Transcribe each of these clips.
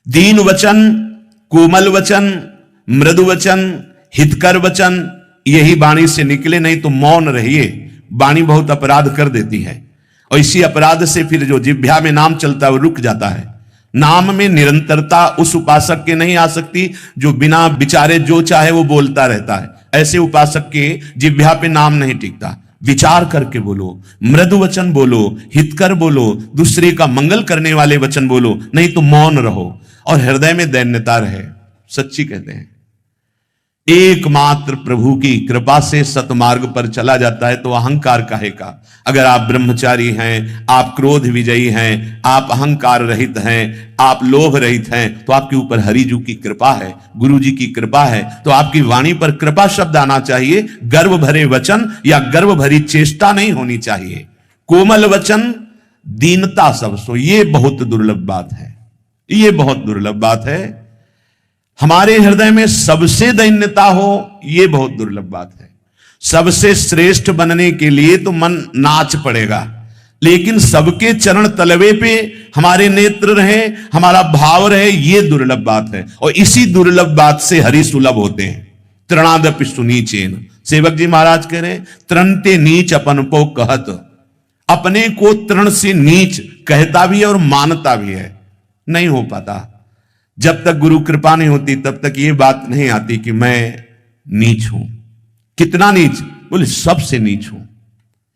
दीन वचन, कोमल वचन, मृदु वचन, हितकर वचन, यही वाणी से निकले, नहीं तो मौन रहिए। वाणी बहुत अपराध कर देती है, और इसी अपराध से फिर जो जिह्वा में नाम चलता है वो रुक जाता है। नाम में निरंतरता उस उपासक के नहीं आ सकती जो बिना विचारे जो चाहे वो बोलता रहता है। ऐसे उपासक के जिह्वा पे नाम नहीं टिकता। विचार करके बोलो, मृदु वचन बोलो, हितकर बोलो, दूसरे का मंगल करने वाले वचन बोलो, नहीं तो मौन रहो और हृदय में दैन्यता रहे। सच्ची कहते हैं, एकमात्र प्रभु की कृपा से सतमार्ग पर चला जाता है, तो अहंकार काहे का। अगर आप ब्रह्मचारी हैं, आप क्रोध विजयी हैं, आप अहंकार रहित हैं, आप लोभ रहित हैं, तो आपके ऊपर हरिजू की कृपा है, गुरु जी की कृपा है। तो आपकी वाणी पर कृपा शब्द आना चाहिए, गर्व भरे वचन या गर्व भरी चेष्टा नहीं होनी चाहिए। कोमल वचन, दीनता सब सो, ये बहुत दुर्लभ बात है, ये बहुत दुर्लभ बात है। हमारे हृदय में सबसे दैन्यता हो, यह बहुत दुर्लभ बात है। सबसे श्रेष्ठ बनने के लिए तो मन नाच पड़ेगा, लेकिन सबके चरण तलवे पे हमारे नेत्र रहे, हमारा भाव रहे, यह दुर्लभ बात है। और इसी दुर्लभ बात से हरि सुलभ होते हैं। तृणादपि सुनीचेन, सेवक जी महाराज कह रहे, तृणते नीच अपन को कहत, अपने को तृण से नीच कहता भी है और मानता भी है। नहीं हो पाता। जब तक गुरु कृपा नहीं होती तब तक ये बात नहीं आती कि मैं नीच हूं। कितना नीच? बोले सबसे नीच हूं।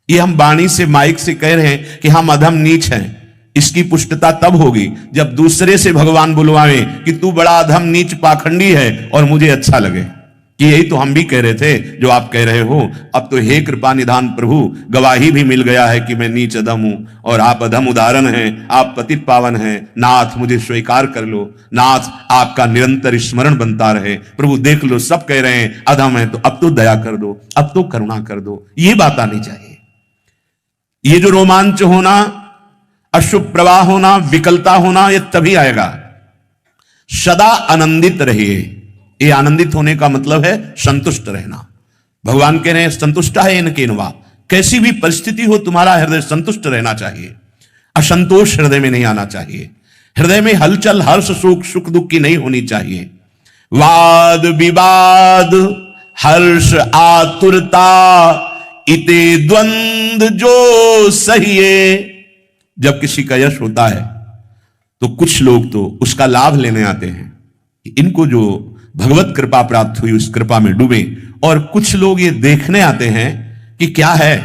ये हम वाणी से, माइक से कह रहे हैं कि हम अधम नीच हैं। इसकी पुष्टता तब होगी जब दूसरे से भगवान बुलवावे कि तू बड़ा अधम नीच पाखंडी है और मुझे अच्छा लगे कि यही तो हम भी कह रहे थे जो आप कह रहे हो। अब तो हे कृपा निधान प्रभु, गवाही भी मिल गया है कि मैं नीच अधम हूं और आप अधम उदाहरण हैं, आप पतित पावन हैं। नाथ मुझे स्वीकार कर लो, नाथ आपका निरंतर स्मरण बनता रहे। प्रभु देख लो, सब कह रहे हैं अधम है, तो अब तो दया कर दो, अब तो करुणा कर दो। ये बात आनी चाहिए। ये जो रोमांच होना, अशुभ प्रवाह होना, विकलता होना, ये तभी आएगा। सदा आनंदित रहिए। ये आनंदित होने का मतलब है संतुष्ट रहना। भगवान कह रहे हैं संतुष्ट है इनके नवा। कैसी भी परिस्थिति हो, तुम्हारा हृदय संतुष्ट रहना चाहिए। असंतोष हृदय में नहीं आना चाहिए। हृदय में हलचल, हर्ष, शोक, सुख दुख की नहीं होनी चाहिए। वाद विवाद, हर्ष आतुरता, इते द्वंद जो सहिए। जब किसी का यश होता है तो कुछ लोग तो उसका लाभ लेने आते हैं, इनको जो भगवत कृपा प्राप्त हुई उस कृपा में डूबे। और कुछ लोग ये देखने आते हैं कि क्या है,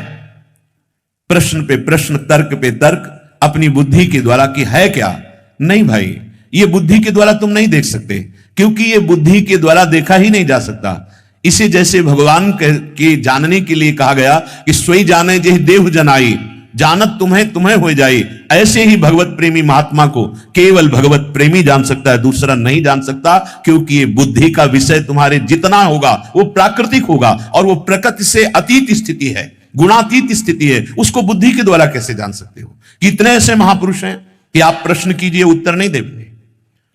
प्रश्न पे प्रश्न, तर्क पे तर्क, अपनी बुद्धि के द्वारा कि है क्या। नहीं भाई, ये बुद्धि के द्वारा तुम नहीं देख सकते, क्योंकि ये बुद्धि के द्वारा देखा ही नहीं जा सकता। इसे जैसे भगवान के जानने के लिए कहा गया कि सोई जाने जे देव जनाई, जानत तुम्हें तुम्हें हो जाए। ऐसे ही भगवत प्रेमी महात्मा को केवल भगवत प्रेमी जान सकता है, दूसरा नहीं जान सकता। क्योंकि ये बुद्धि का विषय तुम्हारे जितना होगा वो प्राकृतिक होगा, और वो प्रकृति से अतीत स्थिति है, गुणातीत स्थिति है। उसको बुद्धि के द्वारा कैसे जान सकते हो? कितने ऐसे महापुरुष हैं कि आप प्रश्न कीजिए, उत्तर नहीं देंगे।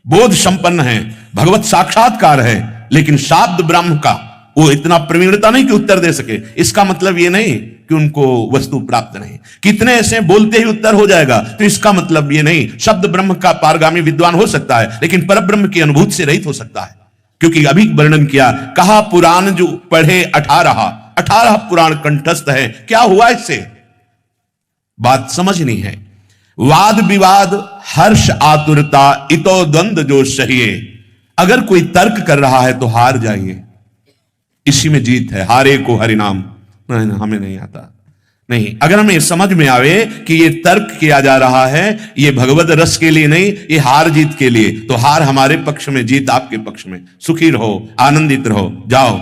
बोध संपन्न है, भगवत साक्षात्कार है, लेकिन शाब्द ब्रह्म का वो इतना प्रवीणता नहीं कि उत्तर दे सके। इसका मतलब ये नहीं कि उनको वस्तु प्राप्त नहीं। कितने ऐसे बोलते ही उत्तर हो जाएगा, तो इसका मतलब ये नहीं। शब्द ब्रह्म का पारगामी विद्वान हो सकता है, लेकिन परब्रह्म की अनुभूति से रहित हो सकता है। क्योंकि अभी वर्णन किया, कहा पुराण जो पढ़े 18 पुराण कंठस्थ है। क्या हुआ इससे? बात समझनी है। वाद विवाद, हर्ष आतुरता, इतो द्वंद जो सहिए। अगर कोई तर्क कर रहा है तो हार जाइए, इसी में जीत है। हारे को हरिनाम। नहीं, हमें नहीं आता। नहीं, अगर हमें समझ में आवे कि ये तर्क किया जा रहा है, ये भगवत रस के लिए नहीं, ये हार जीत के लिए, तो हार हमारे पक्ष में, जीत आपके पक्ष में। सुखी रहो, आनंदित रहो, जाओ।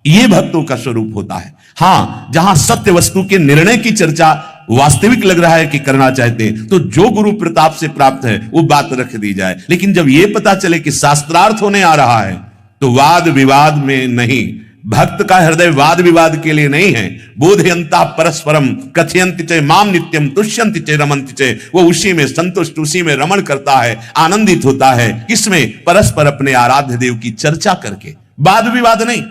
ये भक्तों का स्वरूप होता है। हां, जहां सत्य वस्तु के निर्णय की चर्चा वास्तविक लग रहा है कि करना चाहते हैं, तो जो गुरु प्रताप से प्राप्त है वो बात रख दी जाए। लेकिन जब यह पता चले कि शास्त्रार्थ होने आ रहा है, तो वाद विवाद में नहीं। भक्त का हृदय वाद विवाद के लिए नहीं है। बोधयंता परस्परम कथयंति च माम नित्यम तुष्यंति च रमन्ति च। वो उसी में संतुष्ट, उसी में रमण करता है, आनंदित होता है। किसमें? परस्पर अपने आराध्य देव की चर्चा करके। वाद विवाद नहीं।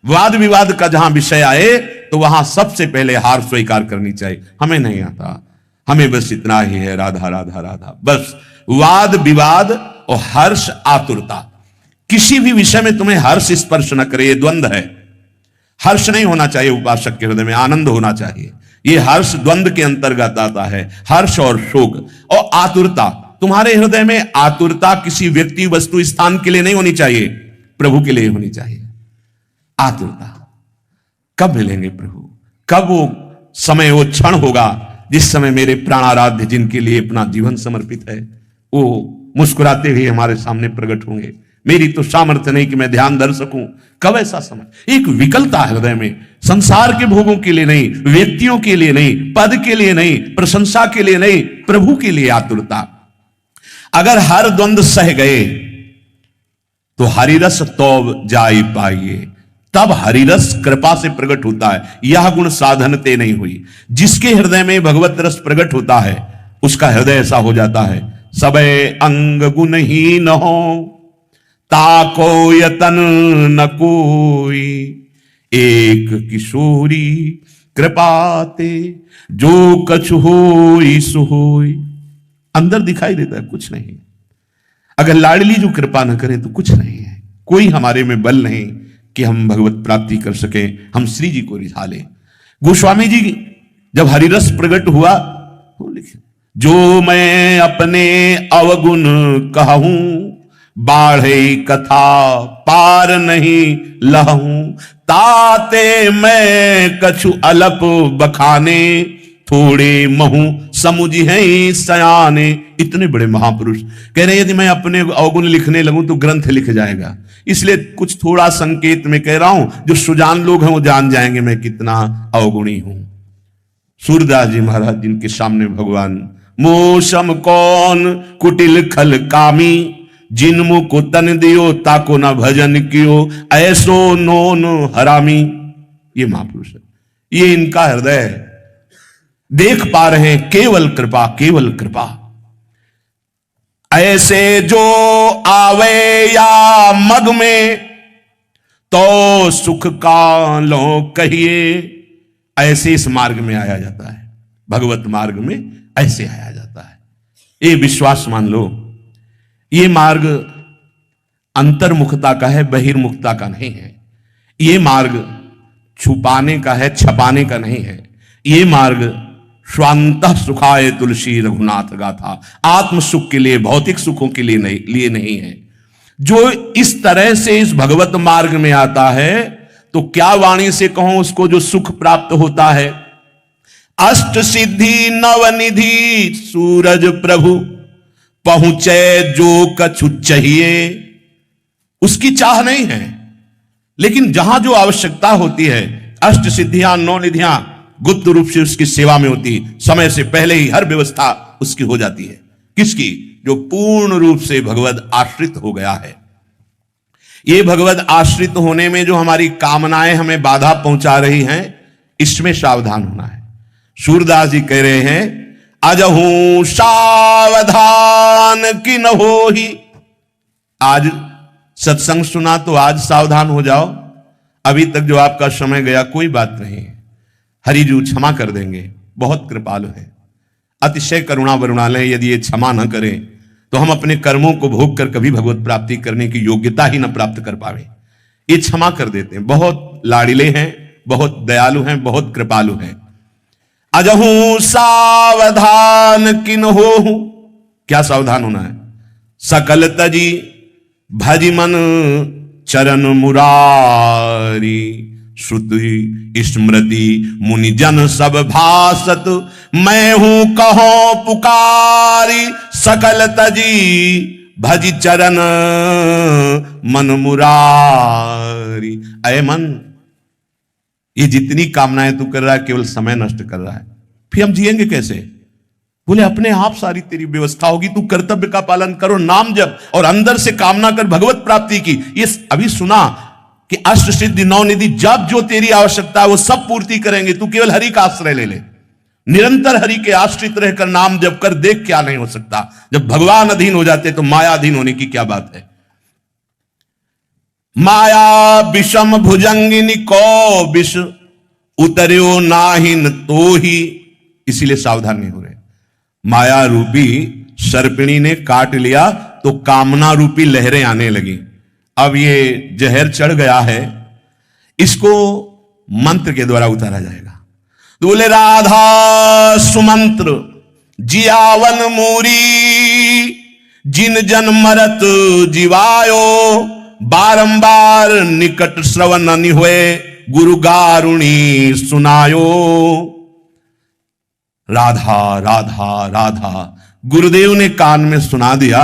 वाद विवाद का जहां विषय आए तो वहां सबसे पहले हार स्वीकार करनी चाहिए। हमें नहीं आता, हमें बस इतना ही है, राधा राधा राधा। बस वाद विवाद और हर्ष आतुरता। किसी भी विषय में तुम्हें हर्ष स्पर्श न करे, ये द्वंद्व है। हर्ष नहीं होना चाहिए उपासक के हृदय में, आनंद होना चाहिए। ये हर्ष द्वंद्व के अंतर्गत आता है, हर्ष और शोक। और आतुरता, तुम्हारे हृदय में आतुरता किसी व्यक्ति वस्तु स्थान के लिए नहीं होनी चाहिए, प्रभु के लिए होनी चाहिए। आतुरता, कब मिलेंगे प्रभु, कब वो समय, वो क्षण होगा जिस समय मेरे प्राणाराध्य जिनके लिए अपना जीवन समर्पित है वो मुस्कुराते हुए हमारे सामने प्रकट होंगे। मेरी तो सामर्थ्य नहीं कि मैं ध्यान धर सकूं। कब ऐसा समय? एक विकलता हृदय में, संसार के भोगों के लिए नहीं, व्यक्तियों के लिए नहीं, पद के लिए नहीं, प्रशंसा के लिए नहीं, प्रभु के लिए आतुरता। अगर हर द्वंद्व सह गए तो हरिरस तौब जाई पाइए, तब हरिरस कृपा से प्रकट होता है। यह गुण साधनते नहीं हुई। जिसके हृदय में भगवत रस प्रकट होता है उसका हृदय ऐसा हो जाता है, सबे अंग गुणहीन हो, ताको यतन न कोई, एक किशोरी कृपाते जो कछु होई सो होई। अंदर दिखाई देता है कुछ नहीं। अगर लाडली जो कृपा न करे तो कुछ नहीं है। कोई हमारे में बल नहीं कि हम भगवत प्राप्ति कर सके, हम श्री जी को रिझा लें। गोस्वामी जी जब हरिरस प्रकट हुआ वो लिखे, जो मैं अपने अवगुण कहूं, बाढ़े कथा पार नहीं लहूं, ताते मैं कछु अलप बखाने, थोड़े महू समुझ हैं सयाने। इतने बड़े महापुरुष कह रहे हैं यदि मैं अपने अवगुण लिखने लगूं तो ग्रंथ लिख जाएगा, इसलिए कुछ थोड़ा संकेत में कह रहा हूं, जो सुजान लोग हैं वो जान जाएंगे मैं कितना अवगुणी हूं। सूरदास जी महाराज जिनके सामने भगवान, मोसम कौन कुटिल खल कामी, जिनमु को तन दियो ताको न भजन कियो, ऐसो नोन हरामी। ये महापुरुष है, ये इनका हृदय है। देख पा रहे हैं केवल कृपा, केवल कृपा। ऐसे जो आवे या मग में, तो सुख का लो कहिए। ऐसे इस मार्ग में आया जाता है, भगवत मार्ग में ऐसे आया जाता है। ये विश्वास मान लो, ये मार्ग अंतर्मुखता का है, बहिर्मुखता का नहीं है। ये मार्ग छुपाने का है, छपाने का नहीं है। ये मार्ग स्वांतः सुखाय तुलसी रघुनाथ गाथा, आत्म सुख के लिए, भौतिक सुखों के लिए नहीं है। जो इस तरह से इस भगवत मार्ग में आता है तो क्या वाणी से कहूं उसको जो सुख प्राप्त होता है। अष्ट सिद्धि नवनिधि सूरज प्रभु, पहुंचे जो कछु चाहिए। उसकी चाह नहीं है, लेकिन जहां जो आवश्यकता होती है, अष्ट सिद्धियां नौ निधियां गुप्त रूप से उसकी सेवा में होती, समय से पहले ही हर व्यवस्था उसकी हो जाती है। किसकी? जो पूर्ण रूप से भगवत आश्रित हो गया है। ये भगवत आश्रित होने में जो हमारी कामनाएं हमें बाधा पहुंचा रही हैं, इसमें सावधान होना है। सूरदास जी कह रहे हैं, अजहू सावधान कि न हो ही। आज सत्संग सुना तो आज सावधान हो जाओ, अभी तक जो आपका समय गया कोई बात नहीं, हरि जी क्षमा कर देंगे, बहुत कृपालु है, अतिशय करुणा वरुणालय। यदि ये क्षमा न करें तो हम अपने कर्मों को भोग कर कभी भगवत प्राप्ति करने की योग्यता ही न प्राप्त कर पावे। ये क्षमा कर देते हैं, बहुत लाड़िले हैं, बहुत दयालु हैं, बहुत कृपालु हैं। अजहू सावधान किन हो, क्या सावधान होना है? सकल तजी भज मन चरण मुरारी, श्रुति स्मृति मुनि जन सब भासत, मैं हूं कहो पुकारी, सकल तजी भज चरण मन मुरारी। अय मन, ये जितनी कामनाएं तू कर रहा है केवल समय नष्ट कर रहा है, फिर हम जिएंगे कैसे? बोले अपने आप सारी तेरी व्यवस्था होगी, तू कर्तव्य का पालन करो, नाम जप और अंदर से कामना कर भगवत प्राप्ति की। ये अभी सुना कि अष्ट सिद्धि नौ निधि, जब जो तेरी आवश्यकता है वो सब पूर्ति करेंगे। तू केवल हरि का आश्रय ले ले, निरंतर हरि के आश्रित रहकर नाम जप कर, देख क्या नहीं हो सकता। जब भगवान अधीन हो जाते तो माया अधीन होने की क्या बात है। माया विषम भुजंगिनी को विष उतर्यो नाहिन तो ही, इसीलिए सावधान नहीं हो रहे। माया रूपी सर्पिणी ने काट लिया तो कामना रूपी लहरें आने लगी। अब ये जहर चढ़ गया है, इसको मंत्र के द्वारा उतारा जाएगा। तो बोले राधा सुमंत्र जियावन मूरी, जिन जन मरत जीवायो, बारंबार निकट श्रवण नि हुए, गुरु गारुणी सुनायो। राधा राधा राधा गुरुदेव ने कान में सुना दिया।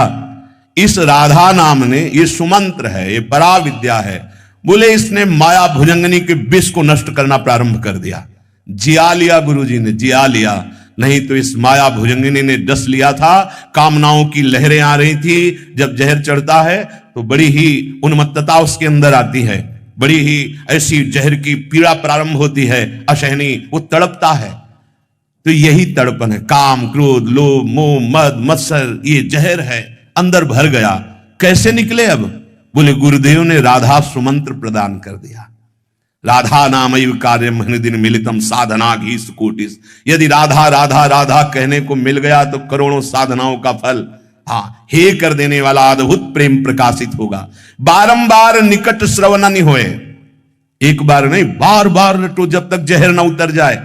इस राधा नाम ने, ये सुमंत्र है, ये परा विद्या है। बोले इसने माया भुजंगनी के विष को नष्ट करना प्रारंभ कर दिया। जिया लिया गुरुजी ने, जिया लिया, नहीं तो इस माया भुजंगनी ने डस लिया था। कामनाओं की लहरें आ रही थी। जब जहर चढ़ता है तो बड़ी ही उन्मत्तता उसके अंदर आती है, बड़ी ही ऐसी जहर की पीड़ा प्रारंभ होती है, असहनीय, वो तड़पता है। तो यही तड़पन है, काम क्रोध लोभ मोह मद मत्सर, ये जहर है, अंदर भर गया। कैसे निकले अब? बोले गुरुदेव ने राधा सुमंत्र प्रदान कर दिया। राधा नामैव कार्यम दिन मिलितम साधना घीस कोटिस। यदि राधा राधा राधा कहने को मिल गया तो करोड़ों साधनाओं का फल, हाँ, हे कर देने वाला अद्भुत प्रेम प्रकाशित होगा। बारंबार निकट श्रवण नहीं होए, एक बार नहीं, बार बार रटो जब तक जहर न उतर जाए।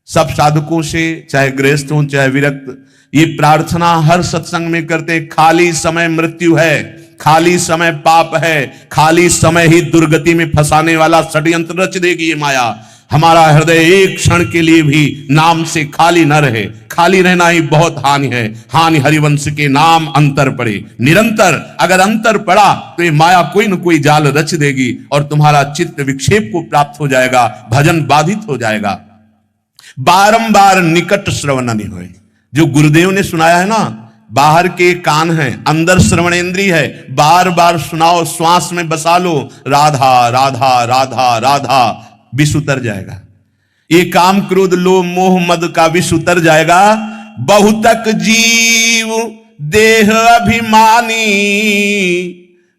सब साधकों से, चाहे गृहस्थ हो चाहे विरक्त, ये प्रार्थना हर सत्संग में करते। खाली समय मृत्यु है, खाली समय पाप है, खाली समय ही दुर्गति में फंसाने वाला षड्यंत्र रच देगी ये माया। हमारा हृदय एक क्षण के लिए भी नाम से खाली न रहे। खाली रहना ही बहुत हानि है। हानि हरिवंश के नाम अंतर पड़े। निरंतर अगर अंतर पड़ा तो ये माया कोई न कोई जाल रच देगी और तुम्हारा चित्त विक्षेप को प्राप्त हो जाएगा, भजन बाधित हो जाएगा। बारंबार निकट श्रवण नहीं हुए। जो गुरुदेव ने सुनाया है ना, बाहर के कान है, अंदर श्रवणेंद्रिय है, बार बार सुनाओ, श्वास में बसा लो, राधा राधा राधा राधा, विष उतर जाएगा। ये काम क्रोध लोभ मोह मद का विष उतर जाएगा। बहुतक जीव देह अभिमानी,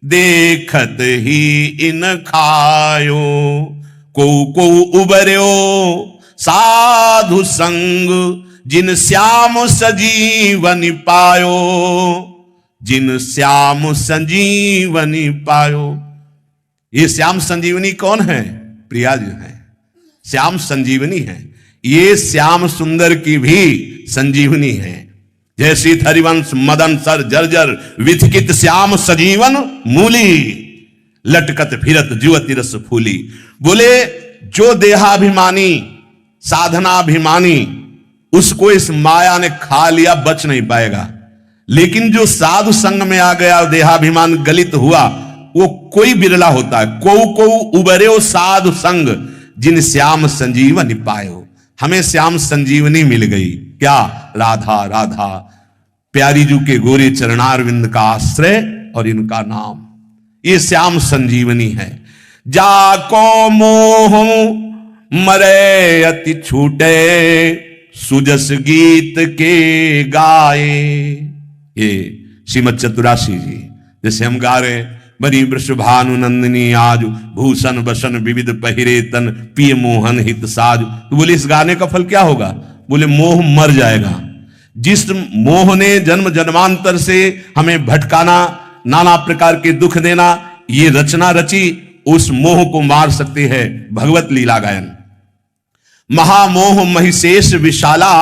देखत ही इन खायो, को उबर्यो साधु संग, जिन श्याम सजीवनी पायो, जिन श्याम संजीवनी पायो। ये श्याम संजीवनी कौन है? प्रिया जी है, श्याम संजीवनी है। ये श्याम सुंदर की भी संजीवनी है। जैसी हरिवंश मदन सर जर्जर, विथकित श्याम सजीवन मूली, लटकत फिरत जुवति रस फूली। बोले जो देहाभिमानी साधनाभिमानी, उसको इस माया ने खा लिया, बच नहीं पाएगा। लेकिन जो साधु संग में आ गया, देहाभिमान गलित हुआ, वो कोई बिरला होता है। को उबर्यो साधु संग, जिन श्याम संजीवनी पायो। हमें श्याम संजीवनी मिल गई। क्या? राधा राधा, प्यारी जू के गोरे चरणारविंद का आश्रय और इनका नाम, ये श्याम संजीवनी है। जाको मोह मरे अति छूटे, सुजस गीत के गाए। ये श्रीमद चतुराशी जी, जैसे हम गा रहे, बनी वृषभानु नंदिनी आज, भूषण वसन विविध पहिरे तन, पिय मोहन हित साज। तो बोले इस गाने का फल क्या होगा? बोले मोह मर जाएगा। जिस मोह ने जन्म जन्मांतर से हमें भटकाना, नाना प्रकार के दुख देना, ये रचना रची, उस मोह को मार सकते हैं भगवत लीला गायन। महामोह महिषेष विशाला,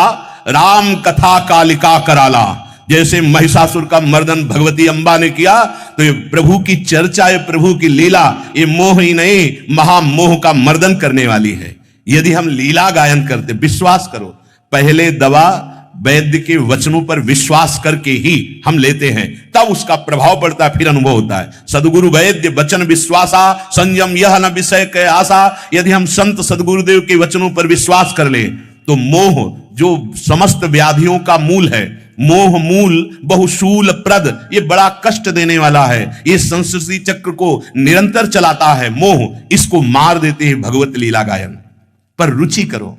राम कथा कालिका कराला। जैसे महिषासुर का मर्दन भगवती अंबा ने किया, तो ये प्रभु की चर्चा, ये प्रभु की लीला, ये मोह ही नहीं, महामोह का मर्दन करने वाली है। यदि हम लीला गायन करते, विश्वास करो, पहले दवा वैद्य के वचनों पर विश्वास करके ही हम लेते हैं, तब उसका प्रभाव पड़ता है, फिर अनुभव होता है। सदगुरु वैद्य वचन विश्वासा, संयम यह न विषय के आशा। यदि हम संत सदगुरुदेव के वचनों पर विश्वास कर ले, तो मोह जो समस्त व्याधियों का मूल है, मोह मूल बहुशूल प्रद, ये बड़ा कष्ट देने वाला है। ये संस्कृति चक्र को निरंतर चलाता है मोह, इसको मार देते हैं भगवत लीला गायन। पर रुचि करो,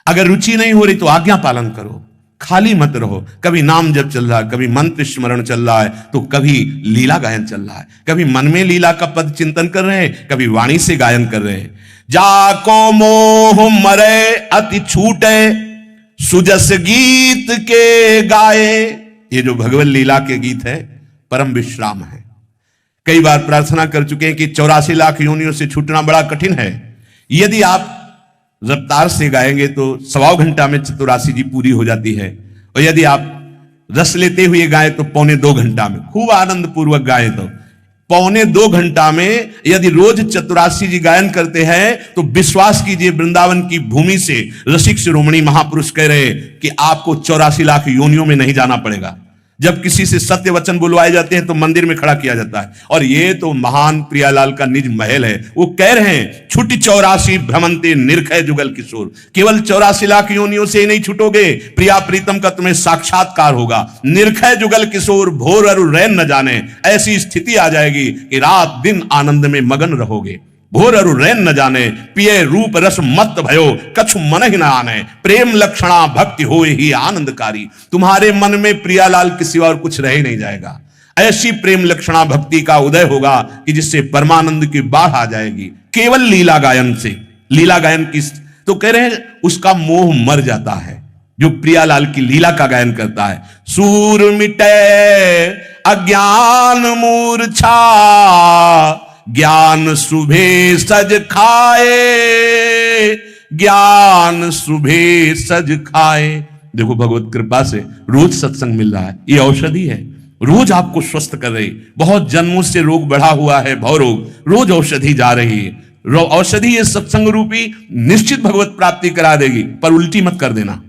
अगर रुचि नहीं हो रही तो आज्ञा पालन करो, खाली मत रहो। कभी नाम जप चल रहा है, कभी मंत्र स्मरण चल रहा है, तो कभी लीला गायन चल रहा है, कभी मन में लीला का पद चिंतन कर रहे हैं, कभी वाणी से गायन कर रहे हैं। जाको मोह मरे अति छूटे, सुजस गीत के गाए। ये जो भगवत लीला के गीत है, परम विश्राम है। कई बार प्रार्थना कर चुके हैं कि 84 लाख योनियों से छूटना बड़ा कठिन है। यदि आप रफ्तार से गाएंगे तो 1.25 घंटा में 84 जी पूरी हो जाती है, और यदि आप रस लेते हुए गाएं तो 1.25 घंटा में, खूब आनंद पूर्वक गाएं तो 1.25 घंटा में यदि रोज 84 जी गायन करते हैं तो विश्वास कीजिए वृंदावन की भूमि से रसिक शिरोमणि महापुरुष कह रहे कि आपको 84 लाख योनियों में नहीं जाना पड़ेगा। जब किसी से सत्य वचन बुलवाए जाते हैं तो मंदिर में खड़ा किया जाता है, और ये तो महान प्रियालाल का निज महल है। वो कह रहे हैं छुटी 84 भ्रमंते निर्खय जुगल किशोर, केवल 84 लाख योनियों से ही नहीं छूटोगे, प्रिया प्रीतम का तुम्हें साक्षात्कार होगा। निर्खय जुगल किशोर भोर अरु रैन न जाने, ऐसी स्थिति आ जाएगी कि रात दिन आनंद में मगन रहोगे। भोर अरु रैन न जाने, पिए रूप रस मत भयो, कछु मन ही न आने, प्रेम लक्षणा भक्ति होए ही आनंदकारी। तुम्हारे मन में प्रियालाल के सिवा और कुछ रह ही नहीं जाएगा। ऐसी प्रेम लक्षणा भक्ति का उदय होगा कि जिससे परमानंद की बाढ़ आ जाएगी केवल लीला गायन से। लीला गायन की तो कह रहे हैं उसका मोह मर जाता है जो प्रियालाल की लीला का गायन करता है। सूर मिटे अज्ञान मूर्छा, ज्ञान सुबह सज खाए, ज्ञान सुबह सज खाए। देखो भगवत कृपा से रोज सत्संग मिल रहा है, ये औषधि है, रोज आपको स्वस्थ कर रही। बहुत जन्मों से रोग बढ़ा हुआ है, भव रोग, रोज औषधि जा रही है। औषधि ये सत्संग रूपी निश्चित भगवत प्राप्ति करा देगी, पर उल्टी मत कर देना।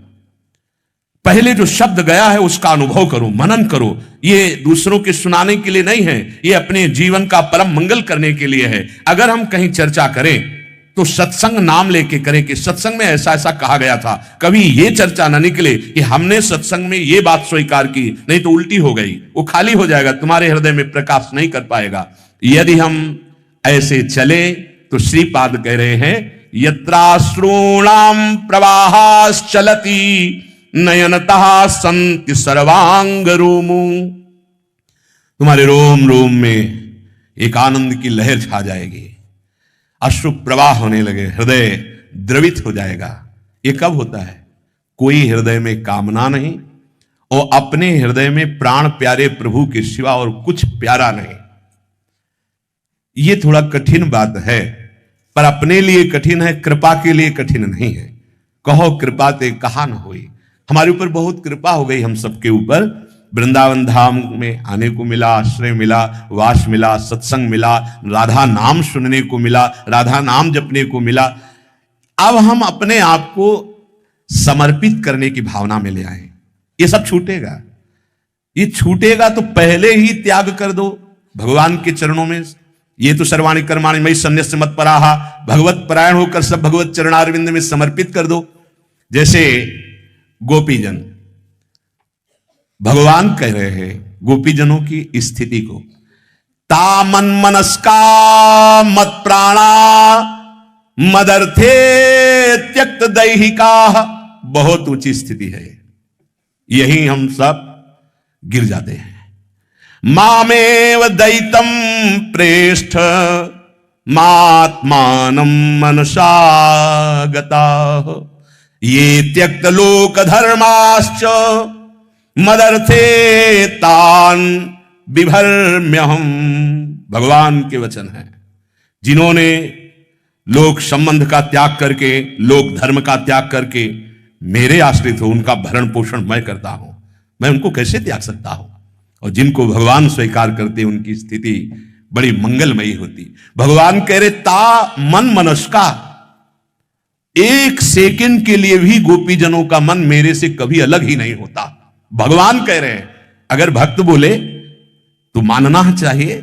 पहले जो शब्द गया है उसका अनुभव करो, मनन करो। ये दूसरों के सुनाने के लिए नहीं है, ये अपने जीवन का परम मंगल करने के लिए है। अगर हम कहीं चर्चा करें तो सत्संग नाम लेके करें कि सत्संग में ऐसा ऐसा कहा गया था। कभी ये चर्चा ना निकले कि हमने सत्संग में ये बात स्वीकार की, नहीं तो उल्टी हो गई, वो खाली हो जाएगा, तुम्हारे हृदय में प्रकाश नहीं कर पाएगा। यदि हम ऐसे चले तो श्रीपाद कह रहे हैं यत्राश्रूणाम प्रवाहाश्चलति नयनतः संति सर्वांग रोमो। तुम्हारे रोम रोम में एक आनंद की लहर छा जाएगी, अश्रु प्रवाह होने लगे, हृदय द्रवित हो जाएगा। ये कब होता है? कोई हृदय में कामना नहीं और अपने हृदय में प्राण प्यारे प्रभु के सिवा और कुछ प्यारा नहीं। ये थोड़ा कठिन बात है, पर अपने लिए कठिन है, कृपा के लिए कठिन नहीं है। कहो कृपा ते कहा न होई। हमारे ऊपर बहुत कृपा हो गई, हम सबके ऊपर। वृंदावन धाम में आने को मिला, आश्रय मिला, वास मिला, सत्संग मिला, राधा नाम सुनने को मिला, राधा नाम जपने को मिला। अब हम अपने आप को समर्पित करने की भावना में ले आए। ये सब छूटेगा, ये छूटेगा तो पहले ही त्याग कर दो भगवान के चरणों में। ये तो सर्वाणि कर्माणि मयि सन्न्यस्य मत्पराः, भगवत परायण होकर सब भगवत चरणारविंद में समर्पित कर दो। जैसे गोपीजन, भगवान कह रहे हैं गोपीजनों की स्थिति को, ता मन मनस्का मत प्राणा मदर्थे त्यक्त दैहिका। बहुत ऊंची स्थिति है, यही हम सब गिर जाते हैं। मामेव दैतम प्रेष्ठ मात्मानं मनसा गता, ये त्यक्त लोक धर्माश्च मदर्थे तान बिभर्म्यहम। भगवान के वचन है, जिन्होंने लोक संबंध का त्याग करके, लोक धर्म का त्याग करके मेरे आश्रित हो, उनका भरण पोषण मैं करता हूं, मैं उनको कैसे त्याग सकता हूं। और जिनको भगवान स्वीकार करते उनकी स्थिति बड़ी मंगलमयी होती। भगवान कह रहे ता मन मनस्का, एक सेकंड के लिए भी गोपीजनों का मन मेरे से कभी अलग ही नहीं होता। भगवान कह रहे हैं, अगर भक्त बोले तो मानना चाहिए,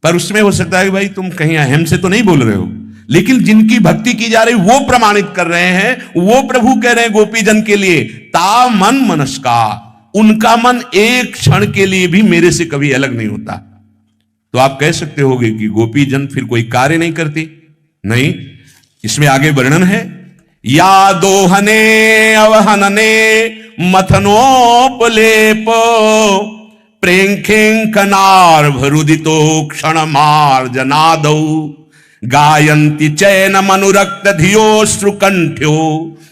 पर उसमें हो सकता है कि भाई तुम कहीं अहम से तो नहीं बोल रहे हो, लेकिन जिनकी भक्ति की जा रही वो प्रमाणित कर रहे हैं। वो प्रभु कह रहे हैं गोपीजन के लिए ता मन मनस्का, उनका मन एक क्षण के लिए भी मेरे से कभी अलग नहीं होता। तो आप कह सकते होगे कि गोपीजन फिर कोई कार्य नहीं करती? नहीं, इसमें आगे वर्णन है, या दोहने अवहनने मथनोपलेप प्रेंखेंकनार्भरुदितो क्षण मार्जनादौ गायन्ति चैन मनुरक्त धियोश्रुकंठ्यो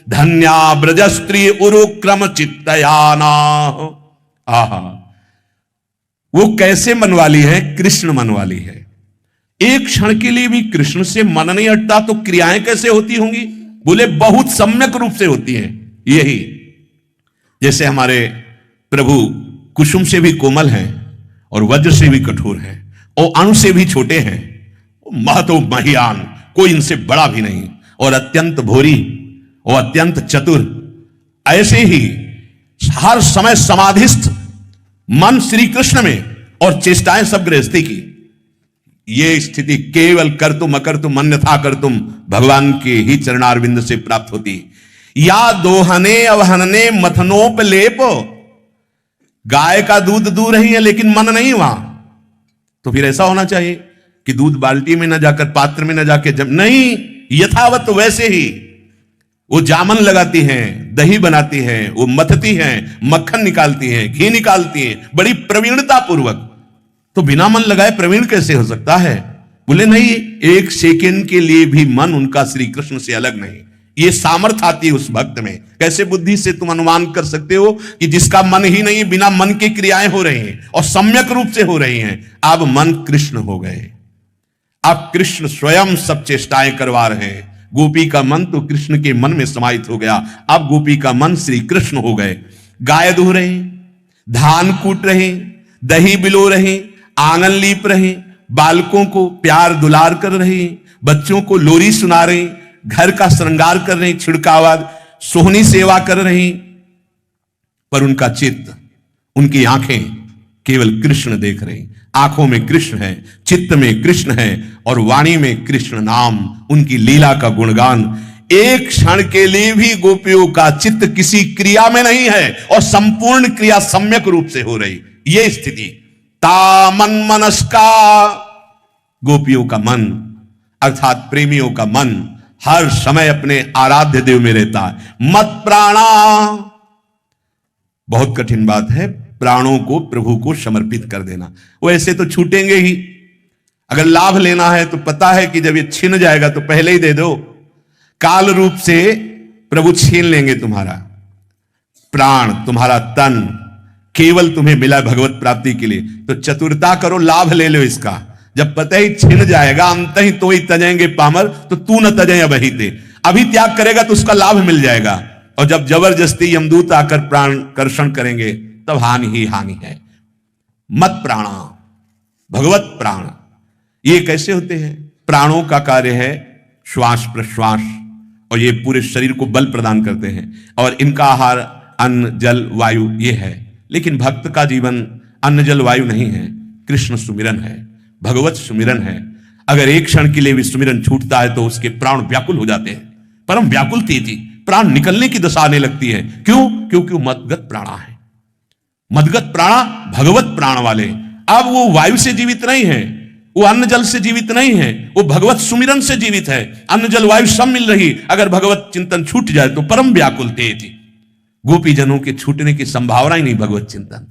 धन्या ब्रजस्त्री उरुक्रम चित्तयाना। आहा, वो कैसे मन वाली है? कृष्ण मन वाली है। एक क्षण के लिए भी कृष्ण से मन नहीं हटता तो क्रियाएं कैसे होती होंगी? बोले बहुत सम्यक रूप से होती हैं। यही जैसे हमारे प्रभु कुसुम से भी कोमल हैं और वज्र से भी कठोर हैं और अणु से भी छोटे हैं, महतो महियान, कोई इनसे बड़ा भी नहीं, और अत्यंत भोरी और अत्यंत चतुर। ऐसे ही हर समय समाधिस्थ मन श्री कृष्ण में और चेष्टाएं सब गृहस्थी की। ये स्थिति केवल कर तुम अकर तुम अन्यथा कर तुम भगवान के ही चरणारविंद से प्राप्त होती। या दोहने अवहनने मथनोपलेप, गाय का दूध दूह रही है लेकिन मन नहीं वहां, तो फिर ऐसा होना चाहिए कि दूध बाल्टी में न जाकर पात्र में न जाके जब नहीं, यथावत वैसे ही वो जामन लगाती हैं, दही बनाती हैं, वो मथती हैं, मक्खन निकालती हैं, घी निकालती हैं बड़ी प्रवीणता पूर्वक। तो बिना मन लगाए प्रवीण कैसे हो सकता है? बोले नहीं, एक सेकंड के लिए भी मन उनका श्री कृष्ण से अलग नहीं। ये सामर्थ्य आती है उस भक्त में। कैसे बुद्धि से तुम अनुमान कर सकते हो कि जिसका मन ही नहीं, बिना मन की क्रियाएं हो रही हैं और सम्यक रूप से हो रही हैं, अब मन कृष्ण हो गए। अब कृष्ण स्वयं सब चेष्टाएं करवा रहे हैं। गोपी का मन तो कृष्ण के मन में समाहित हो गया, अब गोपी का मन श्री कृष्ण हो गए। गाय दूह रहे, धान कूट रहे, दही बिलो रहे, आंगन लीप रहे, बालकों को प्यार दुलार कर रहे, बच्चों को लोरी सुना रहे, घर का श्रृंगार कर रहे, छिड़कावाद सोहनी सेवा कर रहे, पर उनका चित्त, उनकी आंखें केवल कृष्ण देख रही। आंखों में कृष्ण है, चित्त में कृष्ण है और वाणी में कृष्ण नाम, उनकी लीला का गुणगान। एक क्षण के लिए भी गोपियों का चित्त किसी क्रिया में नहीं है और संपूर्ण क्रिया सम्यक रूप से हो रही। यह स्थिति ता मन मनस्का, गोपियों का मन अर्थात प्रेमियों का मन हर समय अपने आराध्य देव में रहता है। मत प्राणा, बहुत कठिन बात है प्राणों को प्रभु को समर्पित कर देना। वो ऐसे तो छूटेंगे ही, अगर लाभ लेना है तो पता है कि जब ये छिन जाएगा तो पहले ही दे दो। काल रूप से प्रभु छीन लेंगे तुम्हारा प्राण, तुम्हारा तन, केवल तुम्हें मिला भगवत प्राप्ति के लिए। तो चतुरता करो, लाभ ले लो इसका। जब पता ही छिन जाएगा अंत ही तो ही तजेंगे पामर, तो तू न तजे अब ही ते। अभी त्याग करेगा तो उसका लाभ मिल जाएगा, और जब जबरदस्ती यमदूत आकर प्राण कर्षण करेंगे तब हानि ही हानि है। मत प्राणा, भगवत प्राण, ये कैसे होते हैं? प्राणों का कार्य है श्वास प्रश्वास, और ये पूरे शरीर को बल प्रदान करते हैं, और इनका आहार अन्न जल वायु ये है। लेकिन भक्त का जीवन अन्न जल वायु नहीं है, कृष्ण सुमिरन है, भगवत सुमिरन है। अगर एक क्षण के लिए भी सुमिरन छूटता है तो उसके प्राण व्याकुल हो जाते हैं, परम व्याकुल तेजी, प्राण निकलने की दशा आने लगती है। क्यों? क्योंकि वो मदगत प्राणा है। मदगत प्राणा भगवत प्राण वाले। अब वो वायु से जीवित नहीं है, वो अन्न जल से जीवित नहीं है, वो भगवत सुमिरन से जीवित है। अन्न जल वायु सब मिल रही, अगर भगवत चिंतन छूट जाए तो परम व्याकुल तेजी। गोपी जनों के छूटने की संभावना ही नहीं भगवत चिंतन,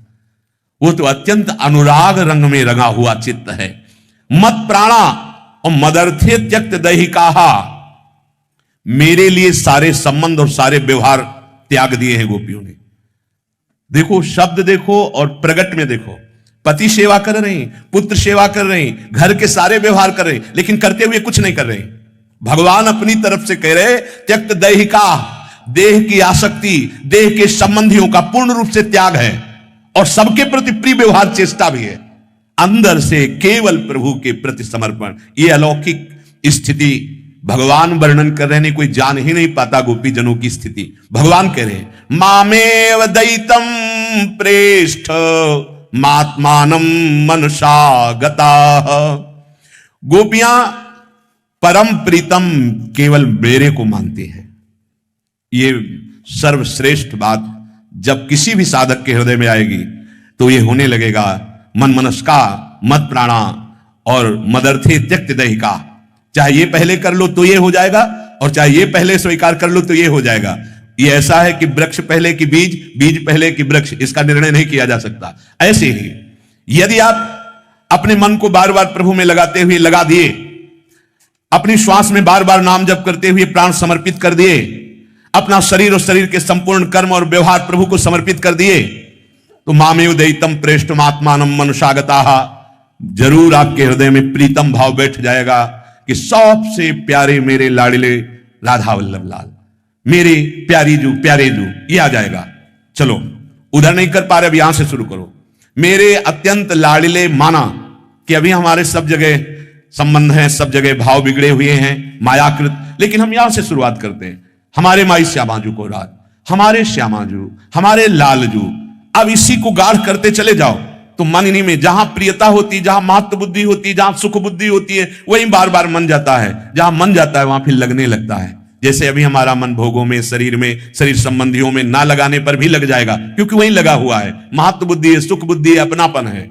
वो तो अत्यंत अनुराग रंग में रंगा हुआ चित्त है। मत प्राणा और मदर्थे त्यक्त दैहिकाहा, मेरे लिए सारे संबंध और सारे व्यवहार त्याग दिए हैं गोपियों ने। देखो शब्द देखो और प्रगट में देखो, पति सेवा कर रहे हैं, पुत्र सेवा कर रहे हैं, घर के सारे व्यवहार कर रहे हैं, लेकिन करते हुए कुछ नहीं कर रहे। भगवान अपनी तरफ से कह रहे त्यक्त दैहिका, देह की आसक्ति, देह के संबंधियों का पूर्ण रूप से त्याग है, और सबके प्रति प्रिय व्यवहार चेष्टा भी है। अंदर से केवल प्रभु के प्रति समर्पण। ये अलौकिक स्थिति भगवान वर्णन कर रहे हैं, कोई जान ही नहीं पाता गोपी जनों की स्थिति। भगवान कह रहे हैं मामेव दैतम प्रेष्ठ मात्मानम मनसा गता। गोपियां परम प्रीतम केवल मेरे को मानती हैं। ये सर्वश्रेष्ठ बात जब किसी भी साधक के हृदय में आएगी तो ये होने लगेगा मन मनस्का मत प्राणा और मदर्थे त्यक्त दैहिका। चाहे ये पहले कर लो तो ये हो जाएगा, और चाहे ये पहले स्वीकार कर लो तो ये हो जाएगा। ये ऐसा है कि वृक्ष पहले कि बीज, बीज पहले कि वृक्ष, इसका निर्णय नहीं किया जा सकता। ऐसे ही यदि आप अपने मन को बार बार प्रभु में लगाते हुए लगा दिए, अपनी श्वास में बार बार नाम जप करते हुए प्राण समर्पित कर दिए, अपना शरीर और शरीर के संपूर्ण कर्म और व्यवहार प्रभु को समर्पित कर दिए, तो मामेव दयितम प्रेष्ठमात्मानम मनुषागता, जरूर आपके हृदय में प्रीतम भाव बैठ जाएगा कि सबसे प्यारे मेरे लाडले राधा वल्लभ लाल, मेरे प्यारी जू प्यारे जू, ये आ जाएगा। चलो उधर नहीं कर पा रहे, अब यहां से शुरू करो। मेरे अत्यंत लाडले माना कि अभी हमारे सब जगह संबंध हैं, सब जगह भाव बिगड़े हुए हैं मायाकृत, लेकिन हम यहां से शुरुआत करते हैं। हमारे माई श्यामाजू को रात, हमारे श्यामाजू, हमारे लालजू, अब इसी को गाढ़ करते चले जाओ तो मन इन्हीं में, जहां प्रियता होती, जहां महत्व बुद्धि होती, जहां सुख बुद्धि होती है, वहीं बार बार मन जाता है। जहां मन जाता है वहां फिर लगने लगता है। जैसे अभी हमारा मन भोगों में, शरीर में, शरीर संबंधियों में ना लगाने पर भी लग जाएगा, क्योंकि वहीं लगा हुआ है। महत्व बुद्धि है, सुख बुद्धि है, अपनापन है।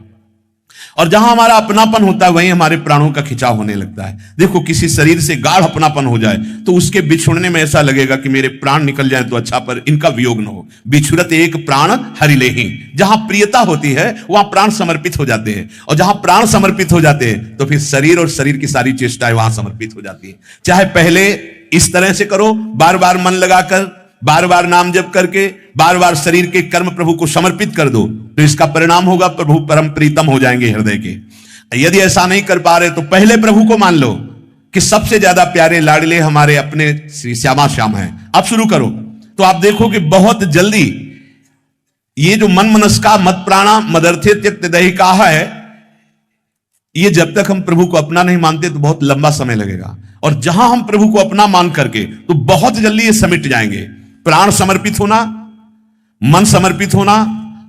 और जहां हमारा अपनापन होता है वहीं हमारे प्राणों का खिंचाव होने लगता है। देखो किसी शरीर से गाढ़ अपनापन हो जाए तो उसके बिछुड़ने में ऐसा लगेगा कि मेरे प्राण निकल जाए तो अच्छा, पर इनका वियोग न हो। बिछुरत एक प्राण हरिलेहि, जहां प्रियता होती है वहां प्राण समर्पित हो जाते हैं, और जहां प्राण समर्पित हो जाते हैं तो फिर शरीर और शरीर की सारी चेष्टाएं वहां समर्पित हो जाती है। चाहे पहले इस तरह से करो, बार बार मन लगाकर, बार बार नाम जप करके, बार बार शरीर के कर्म प्रभु को समर्पित कर दो, तो इसका परिणाम होगा प्रभु परम प्रीतम हो जाएंगे हृदय के। यदि ऐसा नहीं कर पा रहे तो पहले प्रभु को मान लो कि सबसे ज्यादा प्यारे लाडले हमारे अपने श्री श्यामा श्याम हैं। अब शुरू करो तो आप देखो कि बहुत जल्दी ये जो मन मनस्का मत प्राणा मदर्थे त्यक्त दैहिका है, ये जब तक हम प्रभु को अपना नहीं मानते तो बहुत लंबा समय लगेगा, और जहां हम प्रभु को अपना मान करके तो बहुत जल्दी ये समिट जाएंगे। प्राण समर्पित होना, मन समर्पित होना,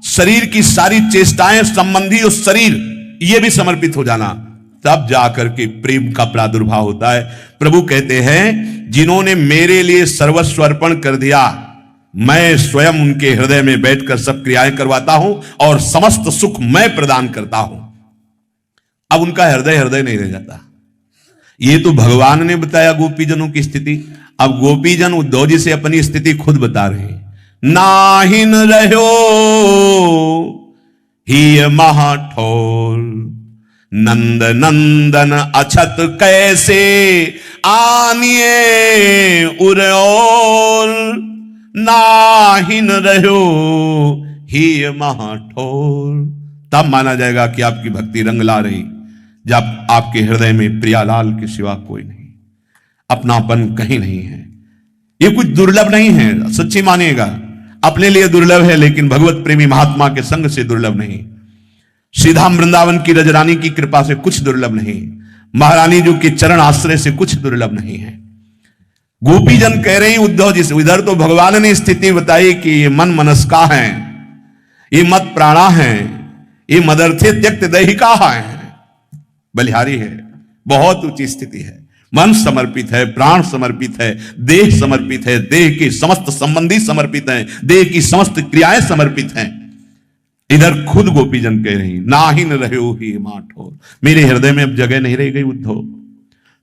शरीर की सारी चेष्टाएं, संबंधी और शरीर ये भी समर्पित हो जाना, तब जाकर के प्रेम का प्रादुर्भाव होता है। प्रभु कहते हैं जिन्होंने मेरे लिए सर्वस्व अर्पण कर दिया, मैं स्वयं उनके हृदय में बैठकर सब क्रियाएं करवाता हूं और समस्त सुख मैं प्रदान करता हूं। अब उनका हृदय हृदय नहीं रह जाता। ये तो भगवान ने बताया गोपीजनों की स्थिति, अब गोपीजन उद्धव जी से अपनी स्थिति खुद बता रहे हैं। नाहिन रहो ही महाठोर, नंद नंदन अछत कैसे आनिए उर, नाहिन रहो ही महाठोर। तब माना जाएगा कि आपकी भक्ति रंग ला रही, जब आपके हृदय में प्रियालाल के सिवा कोई नहीं, अपनापन कहीं नहीं है। ये कुछ दुर्लभ नहीं है, सच्ची मानिएगा, अपने लिए दुर्लभ है, लेकिन भगवत प्रेमी महात्मा के संग से दुर्लभ नहीं। सीधा वृंदावन की रजरानी की कृपा से कुछ दुर्लभ नहीं, महारानी जी के चरण आश्रय से कुछ दुर्लभ नहीं है। गोपीजन कह रहे हैं उद्धव जी से, इधर तो भगवान ने स्थिति बताई कि ये मन मनस्का है, ये मत प्राणा है, ये मदर्थे त्यक्त दैहिका है, बलिहारी है, बहुत ऊंची स्थिति है। मन समर्पित है, प्राण समर्पित है, देह समर्पित है, देह के समस्त संबंधी समर्पित हैं, देह की समस्त क्रियाएं समर्पित हैं। इधर खुद गोपीजन कह रही नाहिन रहो ही माठोर, मेरे हृदय में अब जगह नहीं रह गई उद्धव।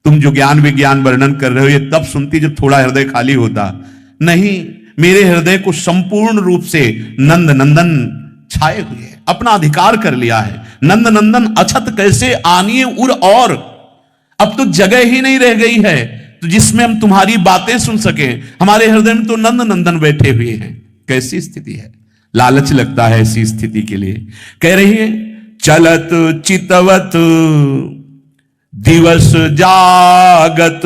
तुम जो ज्ञान विज्ञान वर्णन कर रहे हो ये तब सुनती जब थोड़ा हृदय खाली होता, नहीं, मेरे हृदय को संपूर्ण रूप से नंद नंदन छाए हुए हैं, अपना अधिकार कर लिया है। नंद नंदन अछत कैसे आनिए उर, और अब तो जगह ही नहीं रह गई है तो जिसमें हम तुम्हारी बातें सुन सके। हमारे हृदय में तो नंद नंदन बैठे हुए हैं। कैसी स्थिति है, लालच लगता है ऐसी स्थिति के लिए। कह रही है चलत चितवत दिवस जागत,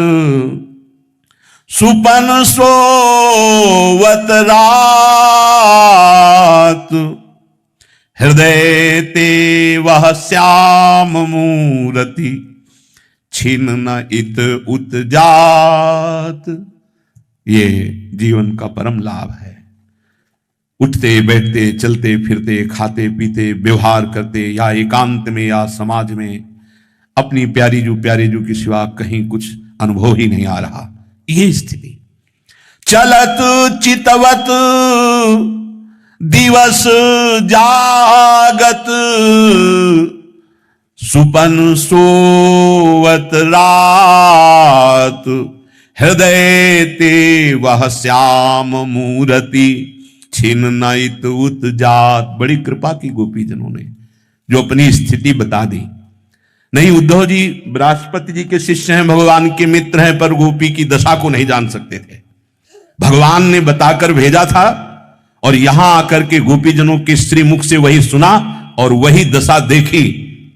सुपन सोवत रात, हृदय ते वह श्याम मूरति, छिन न इत उत जात। ये जीवन का परम लाभ है। उठते बैठते चलते फिरते खाते पीते व्यवहार करते, या एकांत में या समाज में, अपनी प्यारी जू के सिवा कहीं कुछ अनुभव ही नहीं आ रहा। ये स्थिति चलत चितवत दिवस जागत, सुपन सोवत रात, हृदय ते वह श्याम मूरति, छिन नैत उत जात। बड़ी कृपा की गोपीजनों ने जो अपनी स्थिति बता दी। नहीं, उद्धव जी बृहस्पति जी के शिष्य हैं, भगवान के मित्र हैं, पर गोपी की दशा को नहीं जान सकते थे। भगवान ने बताकर भेजा था और यहां आकर के गोपीजनों के स्त्री मुख से वही सुना और वही दशा देखी,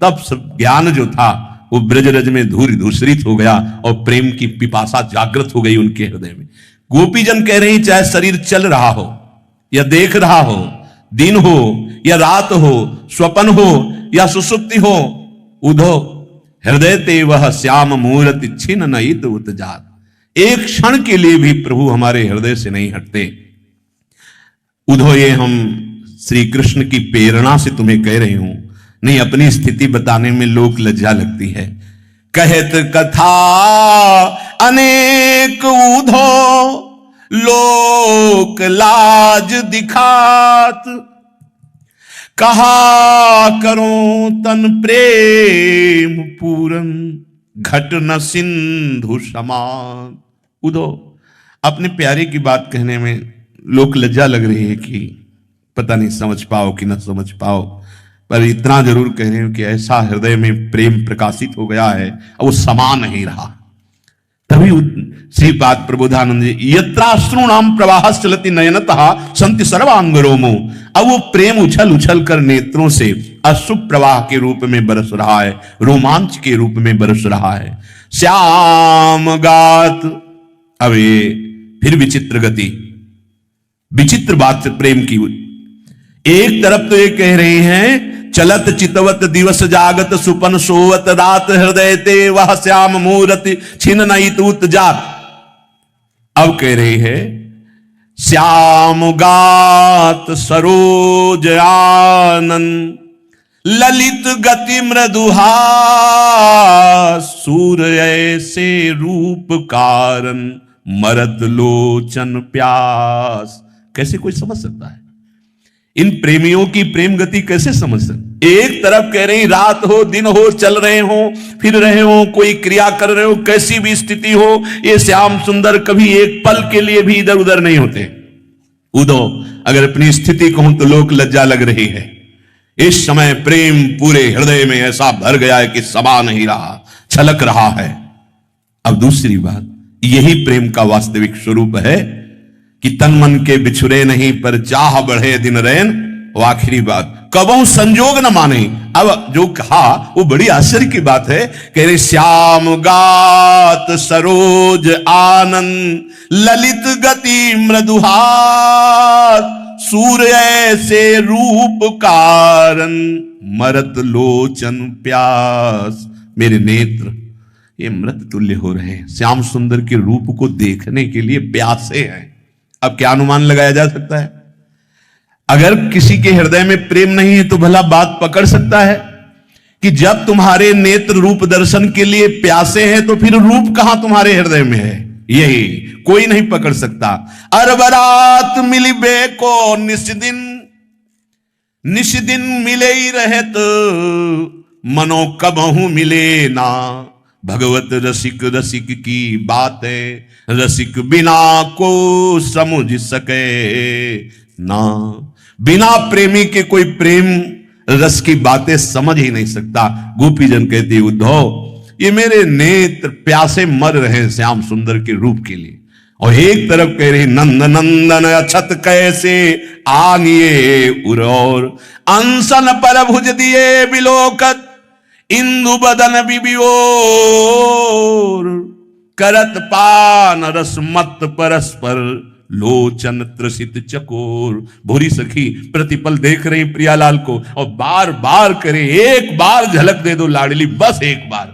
तब सब ज्ञान जो था वो ब्रजरज में धूसरित हो गया और प्रेम की पिपासा जागृत हो गई उनके हृदय में। गोपीजन कह रहे हैं चाहे शरीर चल रहा हो या देख रहा हो, दिन हो या रात हो, स्वप्न हो या सुसुप्ति हो, उधो हृदय ते वह श्याम मूर्ति छिन्न नहीं तो उत्जात। एक क्षण के लिए भी प्रभु हमारे हृदय से नहीं हटते। उधो ये हम श्री कृष्ण की प्रेरणा से तुम्हें कह रही हूं, नहीं अपनी स्थिति बताने में लोक लज्जा लगती है। कहत कथा अनेक उधो लोक लाज दिखात, कहा करो तन प्रेम पूरन घट न सिंधु समान। उधो अपने प्यारे की बात कहने में लोक लज्जा लग रही है कि पता नहीं समझ पाओ कि न समझ पाओ, पर इतना जरूर कह रहे हो कि ऐसा हृदय में प्रेम प्रकाशित हो गया है और वो समा नहीं रहा। तभी श्रीपाद प्रबोधानंद जी यत्राश्रूणाम प्रवाह चलति नयनतः संति सर्वांग रोमो, अब वो प्रेम उछल उछल कर नेत्रों से अश्रु प्रवाह के रूप में बरस रहा है, रोमांच के रूप में बरस रहा है। श्याम गात, अब ये फिर विचित्र गति, विचित्र बात प्रेम की। एक तरफ तो ये कह रहे हैं चलत चितवत दिवस जागत सुपन सोवत रात हृदय ते वह श्याम मूर्ति छिन्न नहीं तूत जात। अब कह रहे हैं श्याम गात सरोज आनंद ललित गति मृदुहा सूर्य से रूप कारण मरत लोचन प्यास। कैसे कोई समझ सकता है इन प्रेमियों की प्रेम गति, कैसे समझ सकते? एक तरफ कह रही रात हो दिन हो, चल रहे हो फिर रहे हो, कोई क्रिया कर रहे हो, कैसी भी स्थिति हो, ये श्याम सुंदर कभी एक पल के लिए भी इधर उधर नहीं होते। उदो अगर अपनी स्थिति कहूं तो लोक लज्जा लग रही है। इस समय प्रेम पूरे हृदय में ऐसा भर गया है कि समा नहीं रहा, छलक रहा है। अब दूसरी बात, यही प्रेम का वास्तविक स्वरूप है कि तन मन के बिछुरे नहीं पर चाह बढ़े दिन रैन। वो आखिरी बात, कबहू संजोग न माने। अब जो कहा वो बड़ी आश्चर्य की बात है, कह रहे श्याम गात सरोज आनंद ललित गति मृदुहात सूर्य से रूप कारण मरत लोचन प्यास। मेरे नेत्र ये मृत तुल्य हो रहे हैं, श्याम सुंदर के रूप को देखने के लिए प्यासे हैं। अब क्या अनुमान लगाया जा सकता है? अगर किसी के हृदय में प्रेम नहीं है तो भला बात पकड़ सकता है कि जब तुम्हारे नेत्र रूप दर्शन के लिए प्यासे हैं तो फिर रूप कहां तुम्हारे हृदय में है? यही कोई नहीं पकड़ सकता। अरबरात मिली बेको निश दिन मिले ही रहे तो मनो कबहू मिले ना। भगवत रसिक रसिक की बातें रसिक बिना को समझ सके ना। बिना प्रेमी के कोई प्रेम रस की बातें समझ ही नहीं सकता। गोपीजन कहते उद्धव ये मेरे नेत्र प्यासे मर रहे हैं श्याम सुंदर के रूप के लिए। और एक तरफ कह रहे नंद नंदन अछत कैसे आनिए उरौर अंसन पर भुज दिए बिलोकत इंदु बदन बिबियोर करत पान रस मत परस्पर लोचन त्रसित चकोर। भूरी सखी प्रतिपल देख रही प्रियालाल को और बार बार करे एक बार झलक दे दो लाडली, बस एक बार।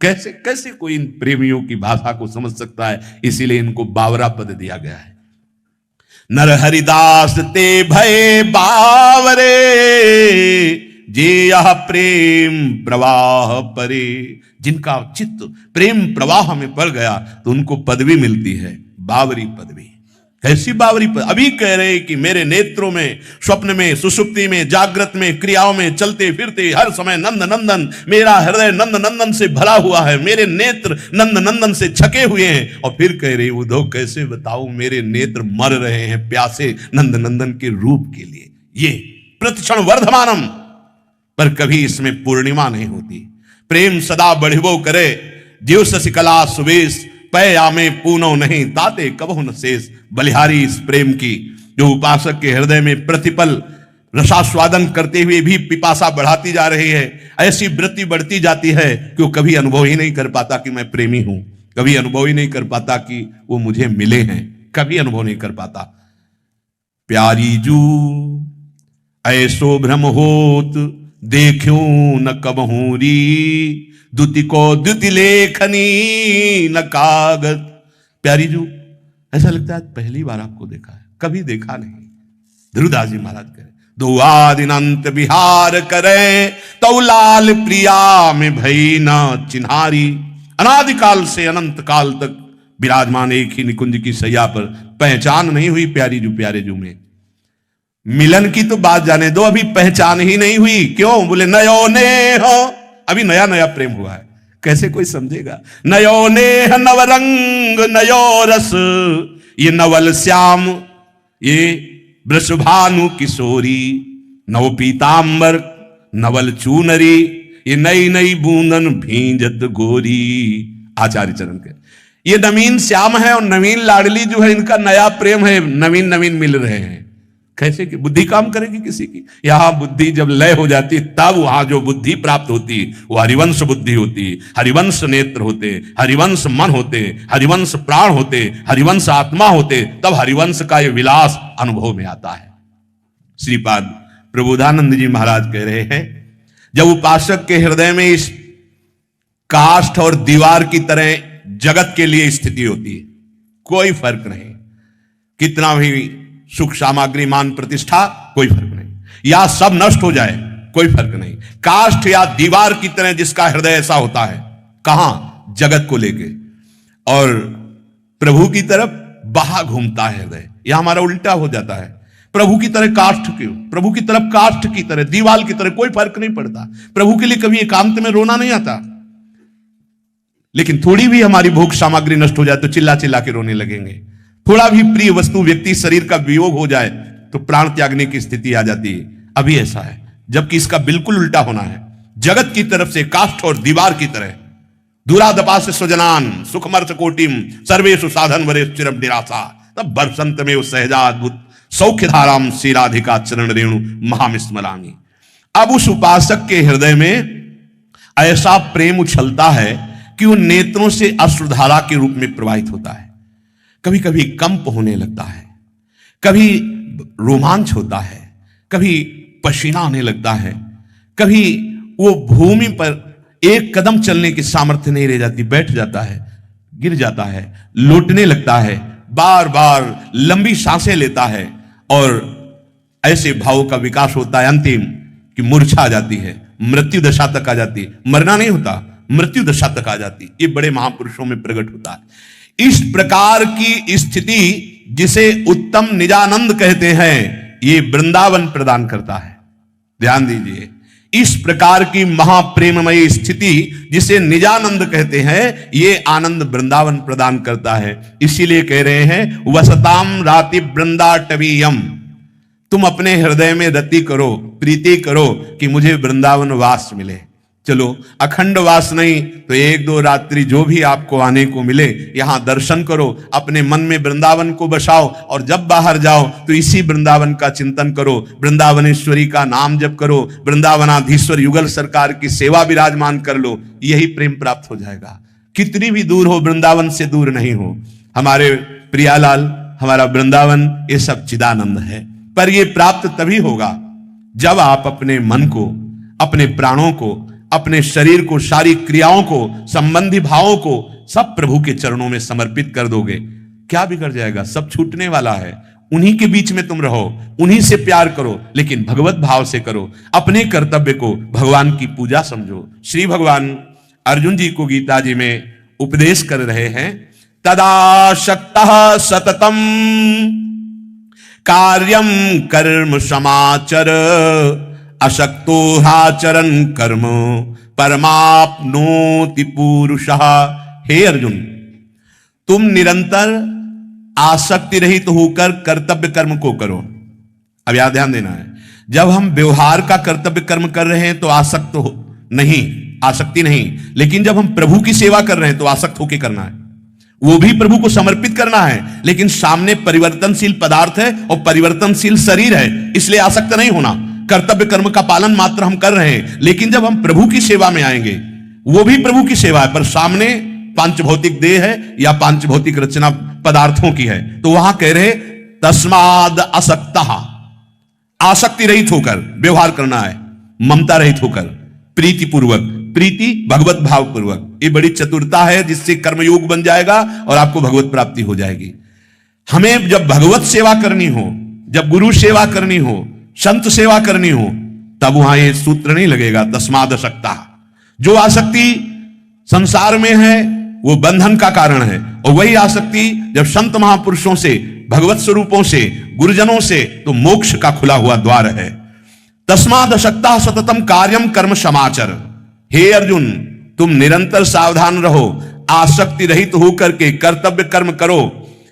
कैसे कैसे कोई इन प्रेमियों की भाषा को समझ सकता है? इसीलिए इनको बावरा पद दिया गया है। नर हरिदास ते भय बावरे जे यह प्रेम प्रवाह परे। जिनका चित्त प्रेम प्रवाह में पड़ गया तो उनको पदवी मिलती है, बावरी पदवी। कैसी बावरी पदवी? अभी कह रहे कि मेरे नेत्रों में, स्वप्न में, सुसुप्ति में, जागृत में, क्रियाओं में, चलते फिरते हर समय नंद नंदन, मेरा हृदय नंद नंदन से भरा हुआ है, मेरे नेत्र नंद नंदन से छके हुए हैं। और फिर कह रही उद्धव कैसे बताऊं मेरे नेत्र मर रहे हैं प्यासे नंद नंदन के रूप के लिए। ये प्रतिक्षण वर्धमानम, पर कभी इसमें पूर्णिमा नहीं होती। प्रेम सदा बढ़िबो करे जीव शशिकला सुवेश पै आमे पूनो नहीं ताते कबहु न शेष। बलिहारी इस प्रेम की जो उपासक के हृदय में प्रतिपल रसास्वादन करते हुए भी पिपासा बढ़ाती जा रही है, ऐसी वृत्ति बढ़ती जाती है कि वो कभी अनुभव ही नहीं कर पाता कि मैं प्रेमी हूं, कभी अनुभव ही नहीं कर पाता कि वो मुझे मिले हैं, कभी अनुभव नहीं कर पाता। प्यारी जू ऐसो भ्रम होत देखूं न कबहू री, द्युति को द्युति लेखनी न कागज। प्यारी जू, ऐसा लगता है पहली बार आपको देखा है, कभी देखा नहीं। ध्रुवदास जी महाराज कहे, दो आदिनंत विहार करे तो लाल प्रिया में भई न चिन्हारी। अनादिकाल से अनंत काल तक विराजमान एक ही निकुंज की सैया पर पहचान नहीं हुई प्यारी जू प्यारे जू में। मिलन की तो बात जाने दो, अभी पहचान ही नहीं हुई। क्यों? बोले नयो नेह, अभी नया नया प्रेम हुआ है, कैसे कोई समझेगा। नयो नेह नवरंग नयो रस, ये नवल श्याम ये वृषभानु किशोरी, नव पीतांबर नवल चूनरी, ये नई नई बूंदन भींजत गोरी। आचार्य चरण के ये नवीन श्याम है और नवीन लाडली जो है, इनका नया प्रेम है, नवीन नवीन मिल रहे हैं। कैसे कि बुद्धि काम करेगी किसी की? यहां बुद्धि जब लय हो जाती तब वहां जो बुद्धि प्राप्त होती वो हरिवंश बुद्धि होती, हरिवंश नेत्र होते, हरिवंश मन होते, हरिवंश प्राण होते, हरिवंश आत्मा होते, तब हरिवंश का ये विलास अनुभव में आता है। श्रीपाद प्रबोधानंद जी महाराज कह रहे हैं, जब उपासक के हृदय में इस काष्ठ और दीवार की तरह जगत के लिए स्थिति होती है, कोई फर्क नहीं, कितना भी सुख सामग्री मान प्रतिष्ठा कोई फर्क नहीं, या सब नष्ट हो जाए कोई फर्क नहीं। काष्ठ या दीवार की तरह जिसका हृदय ऐसा होता है, कहां? जगत को लेके, और प्रभु की तरफ बहा घूमता है हृदय। यह हमारा उल्टा हो जाता है, प्रभु की तरह काष्ठ क्यों? प्रभु की तरफ काष्ठ की तरह, दीवार की तरह, कोई फर्क नहीं पड़ता। प्रभु के लिए कभी एकांत में रोना नहीं आता, लेकिन थोड़ी भी हमारी भोग सामग्री नष्ट हो जाए तो चिल्ला चिल्ला के रोने लगेंगे। थोड़ा भी प्रिय वस्तु व्यक्ति शरीर का वियोग हो जाए तो प्राण त्यागने की स्थिति आ जाती है। अभी ऐसा है, जबकि इसका बिल्कुल उल्टा होना है। जगत की तरफ से काष्ठ और दीवार की तरह, दूरादपा से स्वजनान सुखमर्थ कोटिम सर्वेषु साधन वरे चिरम निराशा, तब बरसंत में उस सहजाद्भुत सौख्य धाराम श्रीराधिका चरण रेणु महामिस्मरामी। अब उस उपासक के हृदय में ऐसा प्रेम उछलता है कि वो नेत्रों से अश्रुधारा के रूप में प्रवाहित होता है। कभी कभी कंप होने लगता है, कभी रोमांच होता है, कभी पसीना आने लगता है, कभी वो भूमि पर एक कदम चलने की सामर्थ्य नहीं रह जाती, बैठ जाता है, गिर जाता है, लौटने लगता है, बार बार लंबी सांसें लेता है, और ऐसे भावों का विकास होता है अंतिम कि मूर्छा आ जाती है, मृत्यु दशा तक आ जाती है। मरना नहीं होता, मृत्यु दशा तक आ जाती। ये बड़े महापुरुषों में प्रकट होता है। इस प्रकार की स्थिति जिसे उत्तम निजानंद कहते हैं, ये वृंदावन प्रदान करता है। ध्यान दीजिए, इस प्रकार की महाप्रेममयी स्थिति जिसे निजानंद कहते हैं, ये आनंद वृंदावन प्रदान करता है। इसीलिए कह रहे हैं, वसताम राति वृंदाटवीयम, तुम अपने हृदय में रति करो, प्रीति करो कि मुझे वृंदावन वास मिले। चलो, अखंड वास नहीं तो एक दो रात्रि जो भी आपको आने को मिले, यहां दर्शन करो, अपने मन में वृंदावन को बसाओ, और जब बाहर जाओ तो इसी वृंदावन का चिंतन करो, वृंदावनेश्वरी का नाम जप करो, वृंदावनाधीश्वर युगल सरकार की सेवा विराजमान कर लो, यही प्रेम प्राप्त हो जाएगा। कितनी भी दूर हो, वृंदावन से दूर नहीं हो। हमारे प्रियालाल, हमारा वृंदावन, ये सब चिदानंद है, पर यह प्राप्त तभी होगा जब आप अपने मन को, अपने प्राणों को, अपने शरीर को, सारी क्रियाओं को, संबंधी भावों को सब प्रभु के चरणों में समर्पित कर दोगे। क्या बिगड़ जाएगा? सब छूटने वाला है। उन्हीं के बीच में तुम रहो, उन्हीं से प्यार करो, लेकिन भगवत भाव से करो। अपने कर्तव्य को भगवान की पूजा समझो। श्री भगवान अर्जुन जी को गीता जी में उपदेश कर रहे हैं, तदाशक्तः सततम कार्यम कर्म समाचर, अशक्तो हाचरन कर्म परमाप्नोति पुरुषः। हे अर्जुन, तुम निरंतर आसक्ति रहित होकर कर्तव्य कर्म को करो। अब यहां ध्यान देना है, जब हम व्यवहार का कर्तव्य कर्म कर रहे हैं तो आसक्त हो नहीं, आसक्ति नहीं, लेकिन जब हम प्रभु की सेवा कर रहे हैं तो आसक्त होकर करना है। वो भी प्रभु को समर्पित करना है, लेकिन सामने परिवर्तनशील पदार्थ है और परिवर्तनशील शरीर है, इसलिए आसक्त नहीं होना। कर्तव्य कर्म का पालन मात्र हम कर रहे हैं, लेकिन जब हम प्रभु की सेवा में आएंगे, वो भी प्रभु की सेवा है, पर सामने पांच भौतिक देह है या पांच भौतिक रचना पदार्थों की है, तो वहां कह रहे तस्माद असक्तः, आसक्ति रहित होकर व्यवहार करना है, ममता रहित होकर, प्रीति पूर्वक, प्रीति भगवत भाव पूर्वक। ये बड़ी चतुरता है जिससे कर्मयोग बन जाएगा और आपको भगवत प्राप्ति हो जाएगी। हमें जब भगवत सेवा करनी हो, जब गुरु सेवा करनी हो, संत सेवा करनी हो, तब वहां ये सूत्र नहीं लगेगा तस्माद असक्तः। जो आसक्ति संसार में है वो बंधन का कारण है, और वही आसक्ति जब संत महापुरुषों से, भगवत स्वरूपों से, गुरुजनों से, तो मोक्ष का खुला हुआ द्वार है। तस्माद असक्तः सततम कार्यम कर्म समाचर। हे अर्जुन, तुम निरंतर सावधान रहो, आसक्ति रहित होकर के कर्तव्य कर्म करो,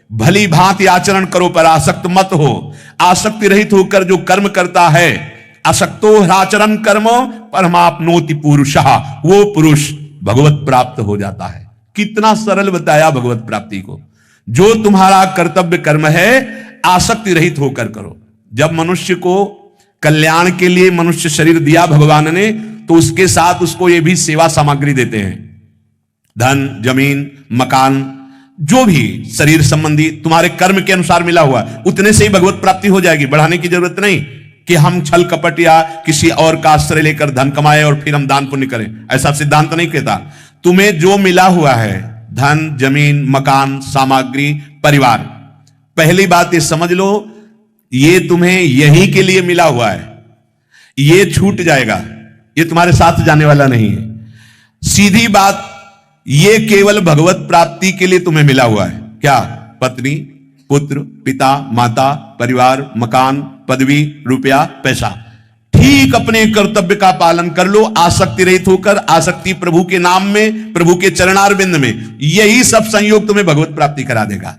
भली भांति आचरण करो, पर आसक्त मत हो। आसक्ति रहित होकर जो कर्म करता है, असक्तो ह्राचरण कर्म परमाप्नोति पुरुषः, वो पुरुष भगवत प्राप्त हो जाता है। कितना सरल बताया भगवत प्राप्ति को। जो तुम्हारा कर्तव्य कर्म है आसक्ति रहित होकर करो। जब मनुष्य को कल्याण के लिए मनुष्य शरीर दिया भगवान ने, तो उसके साथ उसको ये भी सेवा सामग्री देते हैं, धन, जमीन, मकान, जो भी शरीर संबंधी तुम्हारे कर्म के अनुसार मिला हुआ, उतने से ही भगवत प्राप्ति हो जाएगी। बढ़ाने की जरूरत नहीं कि हम छल कपट या किसी और का आश्रय लेकर धन कमाए और फिर हम दान पुण्य करें, ऐसा सिद्धांत नहीं कहता। तुम्हें जो मिला हुआ है, धन, जमीन, मकान, सामग्री, परिवार, पहली बात ये समझ लो, ये तुम्हें यहीं के लिए मिला हुआ है, ये छूट जाएगा, ये तुम्हारे साथ जाने वाला नहीं है। सीधी बात, ये केवल भगवत प्राप्ति के लिए तुम्हें मिला हुआ है। क्या? पत्नी, पुत्र, पिता, माता, परिवार, मकान, पदवी, रुपया, पैसा। ठीक अपने कर्तव्य का पालन कर लो, आसक्ति रहित होकर, आसक्ति प्रभु के नाम में, प्रभु के चरणारविंद में, यही सब संयोग तुम्हें भगवत प्राप्ति करा देगा।